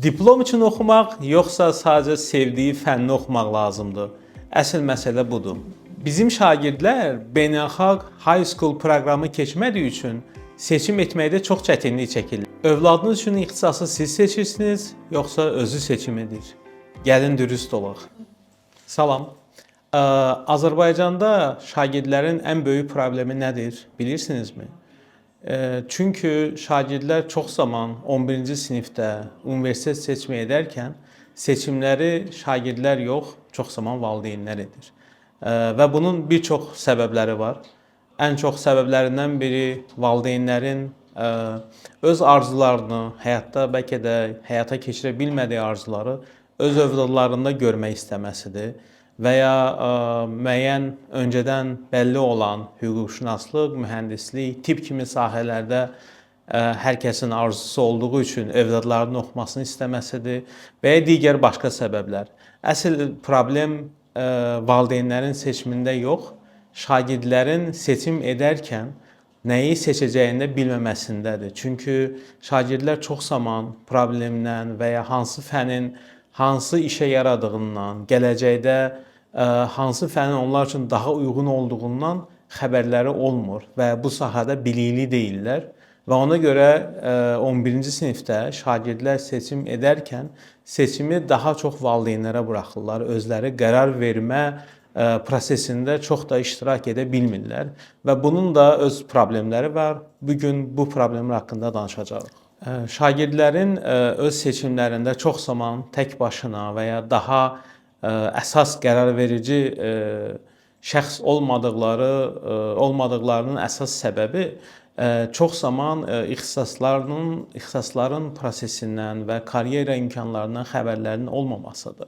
Diplom üçün oxumaq, yoxsa sadəcə sevdiyi fənni oxumaq lazımdır? Əsl məsələ budur. Bizim şagirdlər beynəlxalq high school proqramı keçmədiyi üçün seçim etməkdə çox çətinlik çəkirlər. Övladınız üçün ixtisası siz seçirsiniz, yoxsa özü seçim edir? Gəlin dürüst olaq. Salam. Azərbaycanda şagirdlərin ən böyük problemi nədir, bilirsinizmi? Çünki şagirdlər çox zaman 11-ci sinifdə universitet seçmə edərkən seçimləri şagirdlər yox, çox zaman valideynlər edir. Və bunun bir çox səbəbləri var. Ən çox səbəblərindən biri valideynlərin öz arzularını, həyatda bəlkə də həyata keçirə bilmədiyi arzuları öz övladlarında görmək istəməsidir və ya müəyyən öncədən bəlli olan hüquqşünaslıq, mühəndislik, tibb kimi sahələrdə hər kəsin arzusu olduğu üçün övladlarının oxumasını istəməsidir və ya digər başqa səbəblər. Əsl problem valideynlərin seçimində yox, şagirdlərin seçim edərkən nəyi seçəcəyini bilməməsindədir. Çünki şagirdlər çox zaman problemdən və ya hansı fənin hansı işə yaradığından, gələcəkdə hansı fənin onlar üçün daha uyğun olduğundan xəbərləri olmur və bu sahədə bilikli deyillər. Və ona görə 11-ci sinifdə şagirdlər seçim edərkən seçimi daha çox valideynlərə buraxırlar. Özləri qərar vermə prosesində çox da iştirak edə bilmirlər və bunun da öz problemləri var. Bu gün bu problemlər haqqında danışacağıq. Şagirdlərin öz seçimlərində çox zaman tək başına və ya daha əsas qərar verici şəxs olmadıqlarının əsas səbəbi çox zaman ixtisasların prosesindən və karyera imkanlarından xəbərlərinin olmamasıdır.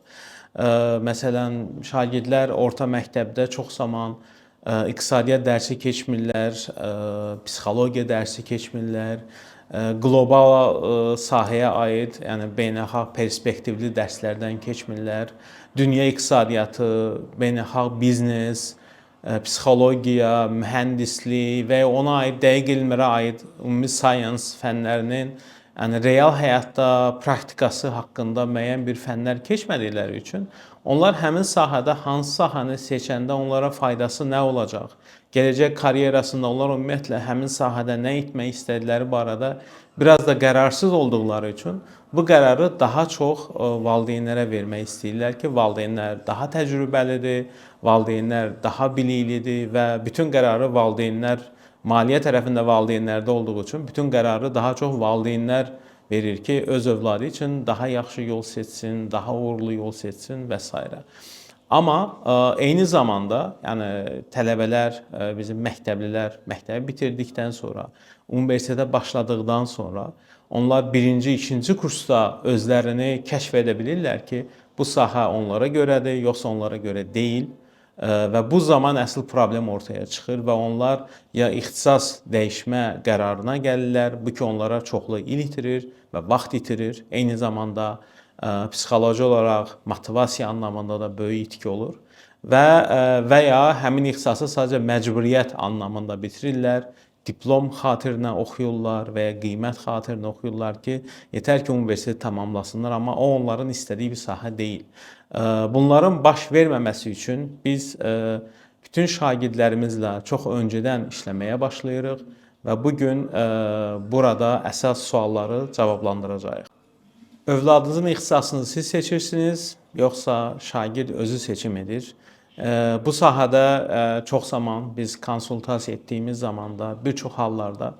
Məsələn, şagirdlər orta məktəbdə çox zaman iqtisadiyyat dərsi keçmirlər, psixologiya dərsi keçmirlər, qlobal sahəyə aid, yəni beynəlxalq perspektivli dərslərdən keçmirlər. Dünya iqtisadiyyatı, beynəlxalq biznes, psixologiya, mühəndislik və ona aid dəqiq elmlərə aid ümumi science fənlərinin real həyatda praktikası haqqında müəyyən bir fənlər keçmədikləri üçün onlar həmin sahədə hansı sahəni seçəndə onlara faydası nə olacaq? Gələcək karyerasında onlar ümumiyyətlə həmin sahədə nə etmək istədikləri barədə biraz da qərarsız olduqları üçün bu qərarı daha çox valideynlərə vermək istəyirlər ki, valideynlər daha təcrübəlidir, valideynlər daha biliklidir və bütün qərarı valideynlər maliyyə tərəfində valideynlərdə olduğu üçün bütün qərarı daha çox valideynlər verir ki, öz övladı üçün daha yaxşı yol seçsin, daha uğurlu yol seçsin və s. Amma eyni zamanda, yəni tələbələr, bizim məktəblilər məktəbi bitirdikdən sonra, universitetə başladıqdan sonra onlar birinci, ikinci kursda özlərini kəşf edə bilirlər ki, bu sahə onlara görədir, yoxsa onlara görə deyil. Və bu zaman əsl problem ortaya çıxır və onlar ya ixtisas dəyişmə qərarına gəlirlər, bu ki onlara çoxlu il itirir və vaxt itirir. Eyni zamanda psixoloji olaraq motivasiya anlamında da böyük itki olur və ya həmin ixtisası sadəcə məcburiyyət anlamında bitirirlər. Diplom xatirinə oxuyurlar və ya qiymət xatirinə oxuyurlar ki, yetər ki universiteti tamamlasınlar, amma o onların istədiyi bir sahə deyil. Bunların baş verməməsi üçün biz bütün şagirdlərimizlə çox öncədən işləməyə başlayırıq və bugün burada əsas sualları cavablandıracağıq. Övladınızın ixtisasını siz seçirsiniz, yoxsa şagird özü seçim edir? Bu sahədə çox zaman biz konsultasiya etdiyimiz zamanda bir çox hallarda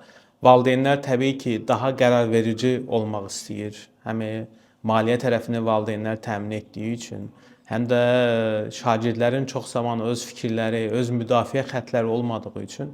valideynlər təbii ki, daha qərar verici olmaq istəyir. Həm maliyyə tərəfini valideynlər təmin etdiyi üçün, həm də şagirdlərin çox zaman öz fikirləri, öz müdafiə xəttləri olmadığı üçün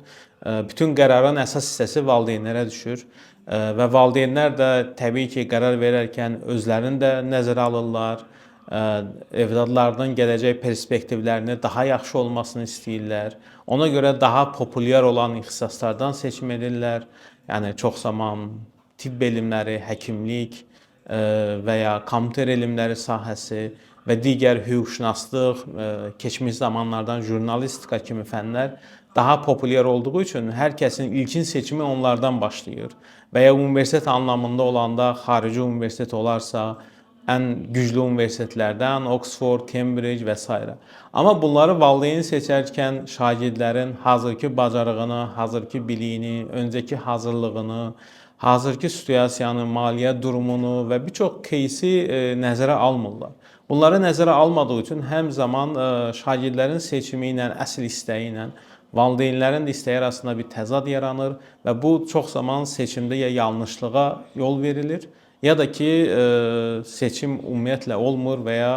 bütün qərarın əsas hissəsi valideynlərə düşür və valideynlər də təbii ki, qərar verərkən özlərini də nəzərə alırlar, övladlarının gələcək perspektivlərini daha yaxşı olmasını istəyirlər. Ona görə daha populyar olan ixtisaslardan seçim edirlər. Yəni çox zaman tibb elmləri, həkimlik və ya kompüter elmləri sahəsi və digər hüquqşünaslıq, keçmiş zamanlardan jurnalistika kimi fənlər daha popüler olduğu üçün hər kəsin ilkin seçimi onlardan başlayır. Və ya universitet anlamında olanda xarici universitet olarsa, ən güclü universitetlərdən Oxford, Cambridge və s. Amma bunları valideyn seçərkən şagirdlərin hazırki bacarığını, hazırki biliyini, öncəki hazırlığını, hazırki situasiyanı, maliyyə durumunu və bir çox кейsi nəzərə almırlar. Bunları nəzərə almadığı üçün həm zaman şagirdlərin seçimi ilə, əsl istəyi ilə valideynlərin də istəyi arasında bir təzad yaranır və bu çox zaman seçimdə ya yanlışlığa yol verilir, ya da ki seçim ümumiyyətlə olmur və ya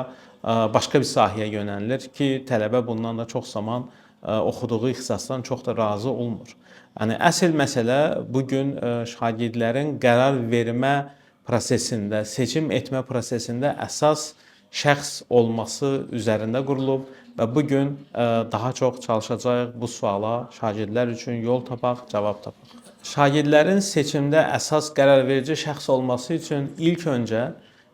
başqa bir sahəyə yönəlilir ki, tələbə bundan da çox zaman oxuduğu ixtisasdan çox da razı olmur. Yəni əsl məsələ bu gün şagirdlərin qərar vermə prosesində, seçim etmə prosesində əsas şəxs olması üzərində qurulub və bu gün daha çox çalışacağıq bu suala şagirdlər üçün yol tapaq, cavab tapaq. Şagirdlərin seçimdə əsas qərarverici şəxs olması üçün ilk öncə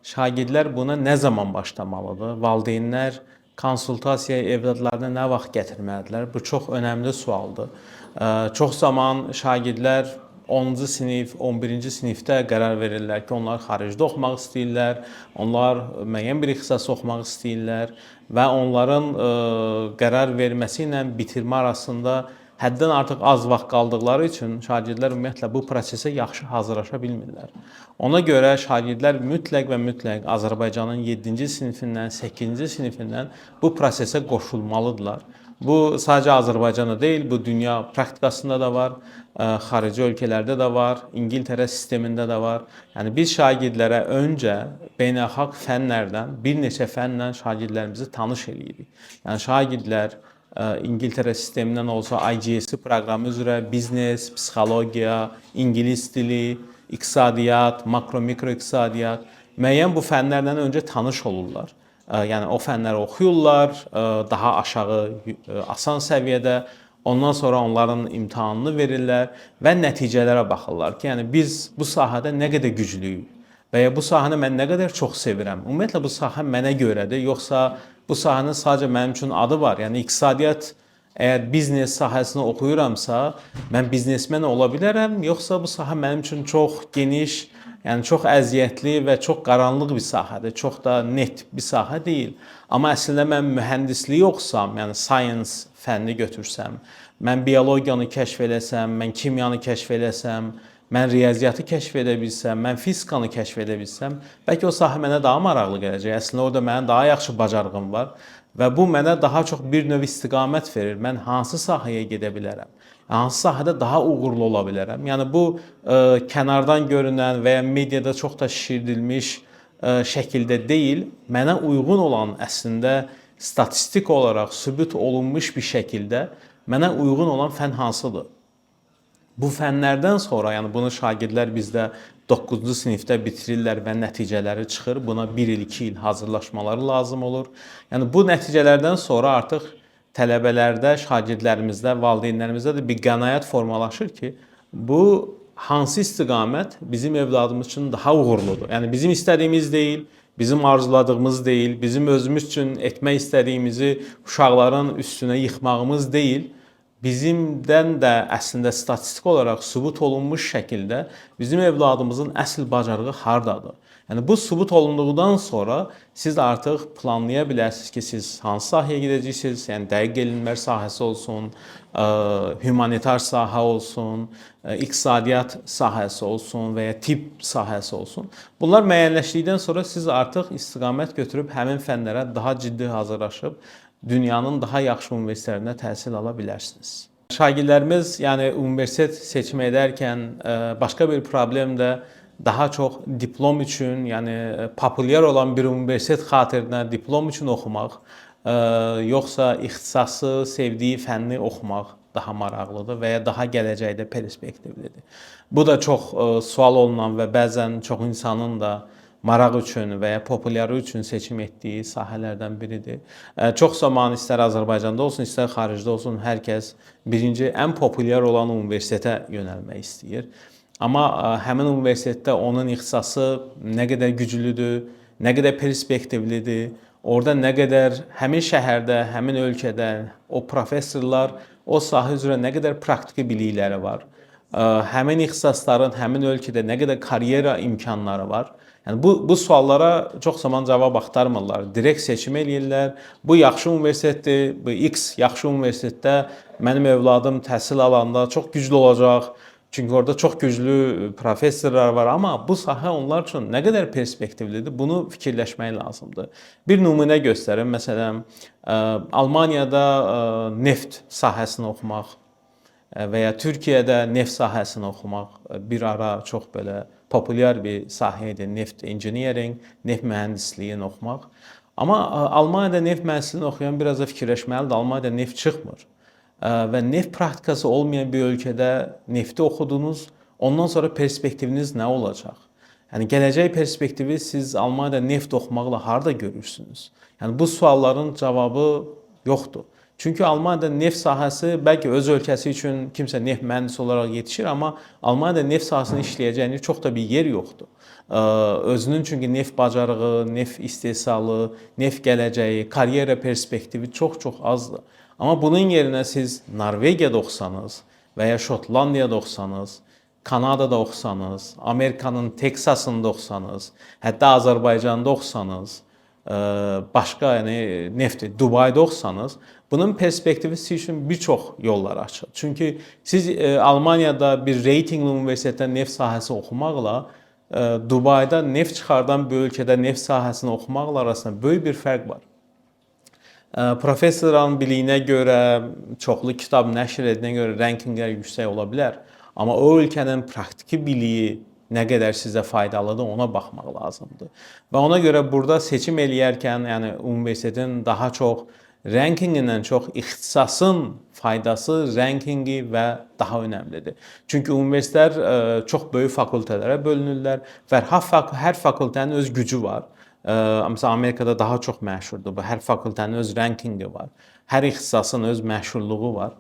şagirdlər buna nə zaman başlamalıdır? Valideynlər konsultasiyaya övladlarını nə vaxt gətirməlidirlər? Bu çox önəmli sualdır. Çox zaman şagirdlər 10-cu sinif, 11-ci sinifdə qərar verirlər ki, onlar xaricdə oxumaq istəyirlər, onlar müəyyən bir ixtisas oxumaq istəyirlər və onların qərar verməsi ilə bitirmə arasında həddən artıq az vaxt qaldıqları üçün şagirdlər ümumiyyətlə bu prosesə yaxşı hazırlaşa bilmirlər. Ona görə şagirdlər mütləq və mütləq Azərbaycanın 7-ci sinifindən, 8-ci sinifindən bu prosesə qoşulmalıdırlar. Bu sadəcə Azərbaycanda deyil, bu dünya praktikasında da var, xarici ölkələrdə də var, İngiltərə sistemində də var. Yəni biz şagirdlərə öncə beynəlxalq fənlərdən, bir neçə fənlə şagirdlərimizi tanış eləyirik. Yəni şagirdlər İngiltərə sistemindən olsa IGS proqramı üzrə biznes, psixologiya, ingilis dili, iqtisadiyyat, makro-mikro iqtisadiyyat müəyyən bu fənlərlə öncə tanış olurlar. Yəni o fənləri oxuyurlar, daha aşağı, asan səviyyədə. Ondan sonra onların imtahanını verirlər və nəticələrə baxırlar ki, yəni biz bu sahədə nə qədər güclüyük və ya bu sahəni mən nə qədər çox sevirəm. Ümumiyyətlə bu sahə mənə görədir, yoxsa bu sahənin sadəcə mənim üçün adı var. Yəni iqtisadiyyat, əgər biznes sahəsini oxuyuramsa, mən biznesmen ola bilərəm, yoxsa bu sahə mənim üçün çox geniş, yəni çox əziyyətli və çox qaranlıq bir sahədir, çox da net bir sahə deyil. Amma əslində mən mühəndisliyi oxusam, yəni science fənni götürsəm, mən biologiyanı kəşf eləsəm, mən kimyanı kəşf eləsəm, mən riyaziyyatı kəşf edə bilsəm, mən fizikanı kəşf edə bilsəm, bəlkə o sahə mənə daha maraqlı gələcək. Əslində orada mənim daha yaxşı bacarığım var və bu mənə daha çox bir növ istiqamət verir. Mən hansı sahəyə gedə bilərəm? Hansı sahədə daha uğurlu ola bilərəm? Yəni bu kənardan görünən və ya mediada çox da şişirdilmiş şəkildə deyil, mənə uyğun olan əslində statistik olaraq sübut olunmuş bir şəkildə mənə uyğun olan fən hansıdır? Bu fənlərdən sonra, yəni bunu şagirdlər bizdə 9-cu sinifdə bitirirlər və nəticələri çıxır. Buna 1 il, 2 il hazırlaşmaları lazım olur. Yəni bu nəticələrdən sonra artıq tələbələrdə, şagirdlərimizdə, valideynlərimizdə də bir qənaət formalaşır ki, bu hansı istiqamət bizim övladımız üçün daha uğurludur. Yəni bizim istədiyimiz deyil, bizim arzuladığımız deyil, bizim özümüz üçün etmək istədiyimizi uşaqların üstünə yıxmağımız deyil. Bizimdən də əslində statistik olaraq sübut olunmuş şəkildə bizim övladımızın əsl bacarığı hardadır? Yəni bu sübut olunduqdan sonra siz artıq planlaya bilərsiniz ki, siz hansı sahəyə gedəcəksiniz? Yəni dəqiq elmlər sahəsi olsun, humanitar sahə olsun, iqtisadiyyat sahəsi olsun və ya tibb sahəsi olsun. Bunlar müəyyənləşdikdən sonra siz artıq istiqamət götürüb həmin fənlərə daha ciddi hazırlaşıb dünyanın daha yaxşı universitetlərində təhsil ala bilərsiniz. Şagirdlərimiz, yəni universitet seçimi edərkən başqa bir problem də daha çox diplom üçün, yəni populyar olan bir universitet xatirinə diplom üçün oxumaq, yoxsa ixtisası, sevdiyi fənni oxumaq daha maraqlıdır və ya daha gələcəkdə perspektivlidir. Bu da çox sual olunan və bəzən çox insanın da maraq üçün və ya populyarı üçün seçim etdiyi sahələrdən biridir. Çox zaman istər Azərbaycanda olsun, istər xaricdə olsun, hər kəs birinci ən populyar olan universitetə yönəlmək istəyir. Amma həmin universitetdə onun ixtisası nə qədər güclüdür, nə qədər perspektivlidir, orada nə qədər həmin şəhərdə, həmin ölkədə o professorlar o sahə üzrə nə qədər praktiki bilikləri var, həmin ixtisasların həmin ölkədə nə qədər karyera imkanları var. Yəni bu suallara çox zaman cavab axtarmırlar. Direkt seçim eləyirlər. Bu yaxşı universitetdir, bu X yaxşı universitetdə mənim övladım təhsil alanda çox güclü olacaq. Çünki orada çox güclü professorlar var, amma bu sahə onlar üçün nə qədər perspektivlidir, bunu fikirləşmək lazımdır. Bir nümunə göstərim. Məsələn, Almaniyada neft sahəsini oxumaq və ya Türkiyədə neft sahəsini oxumaq bir ara çox belə populyar bir sahə idi. Neft engineering, neft mühəndisliyini oxumaq. Amma Almaniyada neft mühəndisliyini oxuyan biraz da fikirləşməlidir. Almaniyada neft çıxmır. Və neft praktikası olmayan bir ölkədə nefti oxudunuz, ondan sonra perspektiviniz nə olacaq? Yəni gələcək perspektivi siz Almaniyada neft oxumaqla harda görürsünüz? Yəni bu sualların cavabı yoxdur. Çünki Almaniyada neft sahəsi bəlkə öz ölkəsi üçün kimsə neft mühəndisi olaraq yetişir, amma Almaniyada neft sahəsində işləyəcəyini çox da bir yer yoxdur. Özünün çünki neft bacarığı, neft istehsalı, neft gələcəyi, karyera perspektivi çox-çox azdır. Amma bunun yerinə siz Norvegiyada oxusanız və ya Şotlandiyada oxusanız, Kanadada oxusanız, Amerikanın Teksasında oxusanız, hətta Azərbaycanda oxusanız, başqa yəni neft Dubayda oxusanız, bunun perspektivi sizin üçün bir çox yollar açır. Çünki siz Almaniyada bir reytingli universitetdə neft sahəsi oxumaqla Dubayda neft çıxardan bir ölkədə neft sahəsini oxumaqla arasında böyük bir fərq var. Professorların biliyinə görə, çoxlu kitab nəşr edilənə görə rankinqlər yüksək ola bilər. Amma o ölkənin praktiki biliyi nə qədər sizə faydalıdır, ona baxmaq lazımdır. Və ona görə burada seçim eləyərkən, yəni universitetin daha çox rankinqindən çox ixtisasın faydası rankinqi və daha önəmlidir. Çünki universitetlər çox böyük fakültələrə bölünürlər və hər fakültənin öz gücü var. Məsələn, Amerikada daha çox məşhurdur. Hər fakültənin öz rankinqi var. Hər ixtisasın öz məşhurluğu var.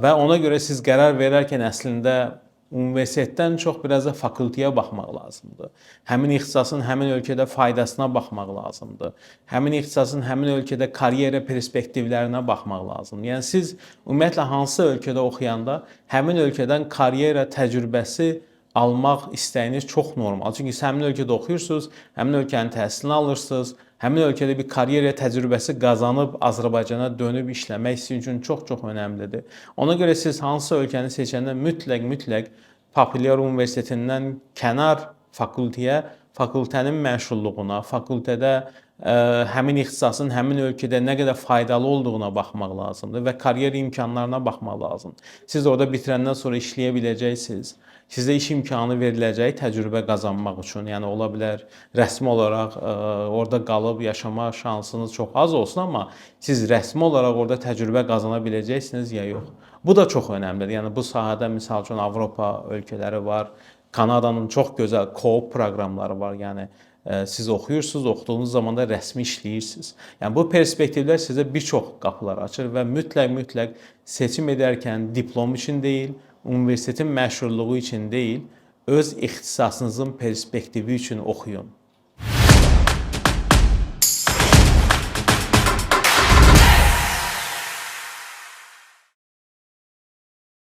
Və ona görə siz qərar verərkən əslində universitetdən çox biraz da fakültəyə baxmaq lazımdır. Həmin ixtisasın həmin ölkədə faydasına baxmaq lazımdır. Həmin ixtisasın həmin ölkədə karyera perspektivlərinə baxmaq lazımdır. Yəni siz ümumiyyətlə hansı ölkədə oxuyanda həmin ölkədən karyera təcrübəsi almaq istəyiniz çox normal. Çünki siz həmin ölkədə oxuyursunuz, həmin ölkənin təhsilini alırsınız, həmin ölkədə bir karyera təcrübəsi qazanıb Azərbaycana dönüb işləmək sizin üçün çox-çox önəmlidir. Ona görə siz hansı ölkəni seçəndə mütləq populyar universitetindən kənar fakültəyə, fakültənin məşğulluğuna, fakültədə həmin ixtisasın həmin ölkədə nə qədər faydalı olduğuna baxmaq lazımdır və karyera imkanlarına baxmaq lazımdır. Siz orada bitirəndən sonra işləyə biləcəksiniz. Sizə iş imkanı veriləcək təcrübə qazanmaq üçün. Yəni ola bilər rəsmi olaraq orada qalıb yaşama şansınız çox az olsun, amma siz rəsmi olaraq orada təcrübə qazana biləcəksiniz ya yox. Bu da çox önəmlidir. Yəni bu sahədə misal üçün Avropa ölkələri var. Kanadanın çox gözəl co-op proqramları var. Yəni siz oxuyursunuz, oxuduğunuz zaman da rəsmi işləyirsiniz. Yəni bu perspektivlər sizə bir çox qapılar açır və mütləq seçim edərkən diplom üçün deyil, universitetin məşhurluğu üçün deyil, öz ixtisasınızın perspektivi üçün oxuyun.